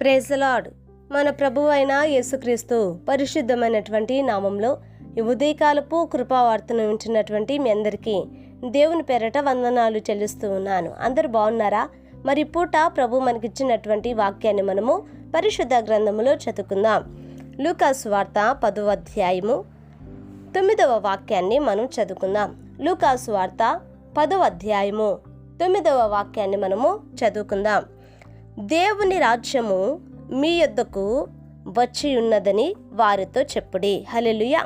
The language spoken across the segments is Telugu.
Praise the lord. మన ప్రభువు అయిన యేసుక్రీస్తు పరిశుద్ధమైనటువంటి నామంలో ఈ ఉదయకాలపు కృపావార్తను వింటున్నటువంటి మీ అందరికీ దేవుని పేరట వందనాలు చెల్లిస్తూ ఉన్నాను. అందరూ బాగున్నారా? మరి పూట ప్రభు మనకిచ్చినటువంటి వాక్యాన్ని మనము పరిశుద్ధ గ్రంథములో చదువుకుందాం. లూకాసు వార్త 10వ అధ్యాయము 9వ వాక్యాన్ని మనం చదువుకుందాం. లూకాసు వార్త 10వ అధ్యాయము 9వ వాక్యాన్ని మనము చదువుకుందాం. దేవుని రాజ్యము మీ యొద్దకు వచ్చి ఉన్నదని వారితో చెప్పుడి. హల్లెలూయా.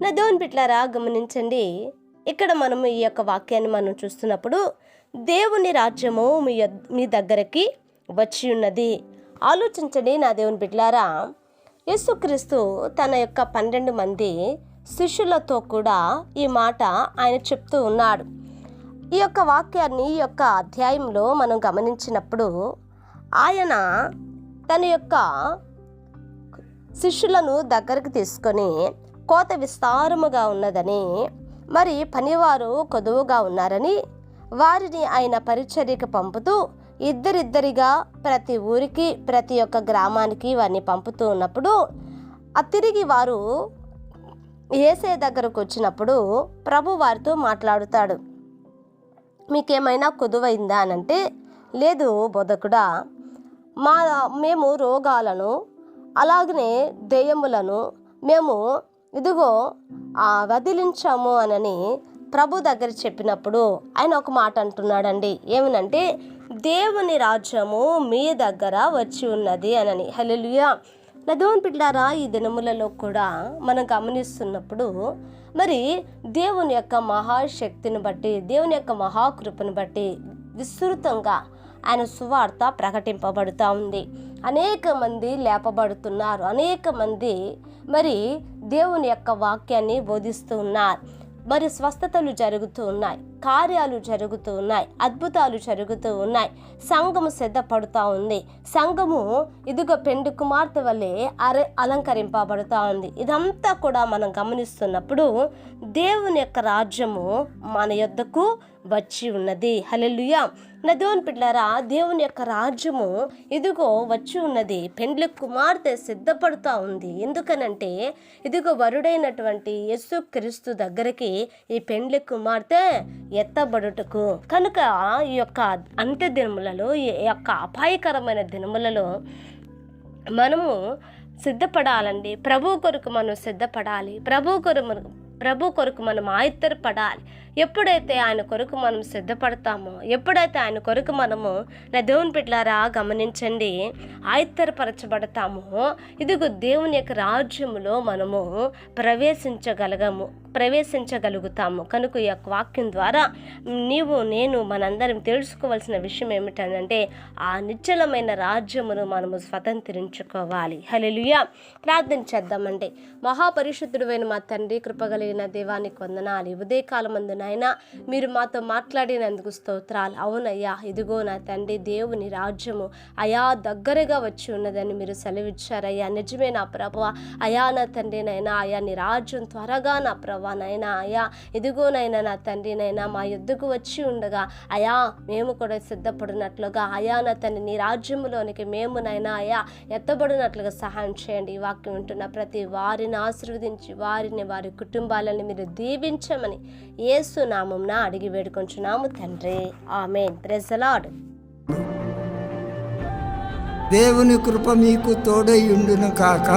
నా దేవుని బిడ్డలారా, గమనించండి. ఇక్కడ మనము ఈ యొక్క వాక్యాన్ని మనం చూస్తున్నప్పుడు దేవుని రాజ్యము మీ దగ్గరకి వచ్చి ఉన్నది. ఆలోచించండి నా దేవుని బిడ్డలారా, యేసుక్రీస్తు తన యొక్క 12 మంది శిష్యులతో కూడా ఈ మాట ఆయన చెప్తూ ఉన్నాడు. ఈ యొక్క వాక్యాన్ని ఈ యొక్క అధ్యాయంలో మనం గమనించినప్పుడు ఆయన తన యొక్క శిష్యులను దగ్గరికి తీసుకొని కోత విస్తారముగా ఉన్నదని, మరి పనివారు కొదువుగా ఉన్నారని వారిని ఆయన పరిచర్యకు పంపుతూ ఇద్దరిద్దరిగా ప్రతి ఊరికి ప్రతి ఒక్క గ్రామానికి వారిని పంపుతూ ఉన్నప్పుడు తిరిగి వారు యేసయ్య దగ్గరకు వచ్చినప్పుడు ప్రభు వారితో మాట్లాడుతాడు. మీకేమైనా కొదువైందా అనంటే, లేదు బోధకుడా, మేము రోగాలను అలాగనే దెయ్యములను మేము ఇదిగో వదిలించాము అని ప్రభు దగ్గర చెప్పినప్పుడు ఆయన ఒక మాట అంటున్నాడండి. ఏమనంటే, దేవుని రాజ్యము మీ దగ్గర వచ్చి ఉన్నది అని. హల్లెలూయా. నా దేవుని బిడ్డలారా, ఈ దినములలో కూడా మనం గమనిస్తున్నప్పుడు మరి దేవుని యొక్క మహాశక్తిని బట్టి, దేవుని యొక్క మహాకృపను బట్టి విస్తృతంగా ఆయన సువార్త ప్రకటింపబడుతూ ఉంది. అనేక మంది లేపబడుతున్నారు. అనేక మంది మరి దేవుని యొక్క వాక్యాన్ని బోధిస్తూ ఉన్నారు. మరి స్వస్థతలు జరుగుతూ ఉన్నాయి, కార్యాలు జరుగుతూ ఉన్నాయి, అద్భుతాలు జరుగుతూ ఉన్నాయి. సంఘము సిద్ధపడుతూ ఉంది. సంఘము ఇదిగో పెండ్లి కుమార్తె వల్లే అలంకరింపబడుతూ ఉంది. ఇదంతా కూడా మనం గమనిస్తున్నప్పుడు దేవుని యొక్క రాజ్యము మన యొద్దకు వచ్చి ఉన్నది. హల్లెలూయా. నా దేవుని బిడ్డలారా, దేవుని యొక్క రాజ్యము ఇదిగో వచ్చి ఉన్నది. పెండ్లి కుమార్తె సిద్ధపడుతూ ఉంది. ఎందుకనంటే ఇదిగో వరుడైనటువంటి యేసుక్రీస్తు దగ్గరికి ఈ పెండ్లి కుమార్తె ఎత్తబడుటకు. కనుక ఈ యొక్క అంత్య దినములలో, ఈ యొక్క అపాయకరమైన దినములలో మనము సిద్ధపడాలండి. ప్రభు కొరకు మనం సిద్ధపడాలి. ప్రభు కొరకు మనం ఆయుత్తరపడాలి. ఎప్పుడైతే ఆయన కొరకు మనం సిద్ధపడతామో, ఎప్పుడైతే ఆయన కొరకు మనము నా దేవుని బిడ్డలారా గమనించండి ఆయుత్తరపరచబడతామో, ఇదిగో దేవుని యొక్క రాజ్యములో మనము ప్రవేశించగలుగుతాము. కనుక ఈ యొక్క వాక్యం ద్వారా నీవు నేను మనందరం తెలుసుకోవాల్సిన విషయం ఏమిటంటే, ఆ నిశ్చలమైన రాజ్యమును మనము స్వతంత్రించుకోవాలి. హల్లెలూయా. ప్రార్థన చేద్దామండి. మహాపరిశుద్ధుడైన మా తండ్రి, కృపగలిగిన దేవానికి వందనాలు. ఉదయకాలమందు నాయనా మీరు మాతో మాట్లాడినందుకు స్తోత్రాలు. అవునయ్యా, ఇదిగో నా తండ్రి, దేవుని రాజ్యము అయా దగ్గరగా వచ్చి ఉన్నదని మీరు సెలవిచ్చారయ్యా. నిజమే నా ప్రభువా. అయా నా తండ్రి నైనా, అయా నీ రాజ్యం త్వరగా నా ప్రభా నైనా, అయా ఇదిగోనైనా నా తండ్రి నైనా మా యుద్ధకు వచ్చి ఉండగా అయా మేము కూడా సిద్ధపడినట్లుగా, అయా నా తండ్రి నీ రాజ్యములోనికి మేము నైనా అయా ఎత్తబడినట్లుగా సహాయం చేయండి. ఈ వాక్యం వింటున్న ప్రతి వారిని ఆశీర్వదించి వారి కుటుంబాలను మీరు దీవించమని యేసు నామమున అడిగి వేడుకొంచున్నాము తండ్రి. ఆమేన్. Praise the Lord. దేవుని కృప మీకు తోడై ఉండును కాక.